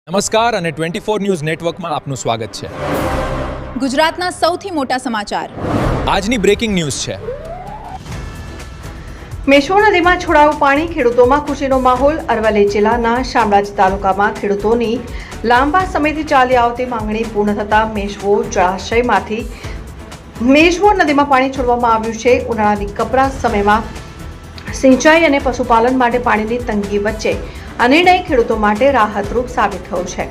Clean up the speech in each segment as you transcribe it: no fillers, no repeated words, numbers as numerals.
નમસ્કાર અને 24 ન્યૂઝ નેટવર્કમાં આપનું સ્વાગત છે. ગુજરાતના સૌથી મોટા સમાચાર. આજની બ્રેકિંગ ન્યૂઝ છે. મેશ્વો નદીમાં છોડાયું પાણી, ખેડૂતોમાં ખુશીનો માહોલ. અરવલ્લી જિલ્લાના શામળાજી તાલુકામાં ખેડૂતોની લાંબા સમયથી ચાલી આવતી માંગણી પૂર્ણ થતાં મેશ્વો જળાશયમાંથી મેશ્વો નદીમાં પાણી છોડવામાં આવ્યું છે. ઉનાળાની કપરા સમયમાં સિંચાઈ અને પશુપાલન માટે પાણીની તંગી વચ્ચે આ નિર્ણય ખેડૂતો માટે રાહતરૂપ સાબિત થયો છે.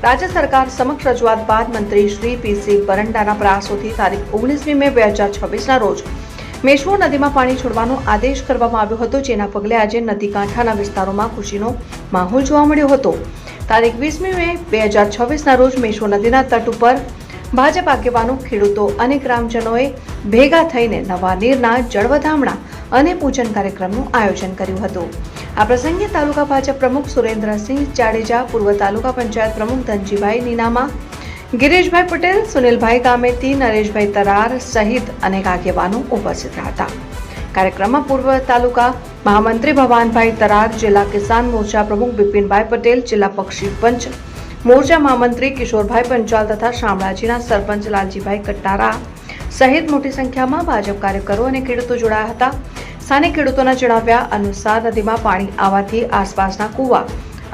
રાજ્ય સરકાર સમક્ષ રજૂઆત બાદ મંત્રી શ્રી પીસી બરંડાના પ્રયાસોથી તારીખ 19 મે 2026ના રોજ મેશ્વો નદીમાં પાણી છોડવાનો આદેશ કરવામાં આવ્યો હતો, જેના પગલે આજે નદી કાંઠાના વિસ્તારોમાં ખુશીનો માહોલ જોવા મળ્યો હતો. તારીખ 20 મે 2026ના રોજ મેશ્વો નદીના તટ ઉપર ભાજપ આગેવાનો, ખેડૂતો અને ગ્રામજનોએ ભેગા થઈને નવા નીરના જળવધામણા અને પૂજન કાર્યક્રમનું આયોજન કર્યું હતું. આ પ્રસંગે તાલુકા ભાજપ પ્રમુખ સુરેન્દ્રસિંહ જાડેજા, પૂર્વ તાલુકા પંચાયત પ્રમુખ ધનજીભાઈ નીનામા, ગિરીશભાઈ પટેલ, સુનિલભાઈ ગામેતી, નરેશભાઈ તરાર સહિત અનેક આગેવાનો ઉપસ્થિત હતા. કાર્યક્રમમાં પૂર્વ તાલુકા મહામંત્રી ભવાનભાઈ તરાર, જિલ્લા કિસાન મોરચા પ્રમુખ બિપિનભાઈ પટેલ, જિલ્લા પક્ષી પંચ મોરચા મહામંત્રી કિશોરભાઈ પંચાલ તથા શામળાજીના સરપંચ લાલજીભાઈ કટ્ટારા સહિત મોટી સંખ્યામાં ભાજપ કાર્યકરો અને ખેડૂતો જોડાયા હતા. સ્થાનિક ખેડૂતોના જણાવ્યા અનુસાર નદીમાં પાણી આવવાથી આસપાસના કુવા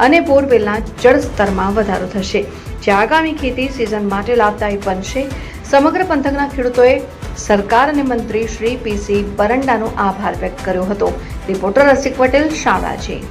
અને બોરવેલના જળસ્તરમાં વધારો થશે, જે આગામી ખેતી સિઝન માટે લાભદાયી બનશે. સમગ્ર પંથકના ખેડૂતોએ સરકાર અને મંત્રી શ્રી પીસી બરંડાનો આભાર વ્યક્ત કર્યો હતો. રિપોર્ટર રસિક પટેલ, શામળાજી.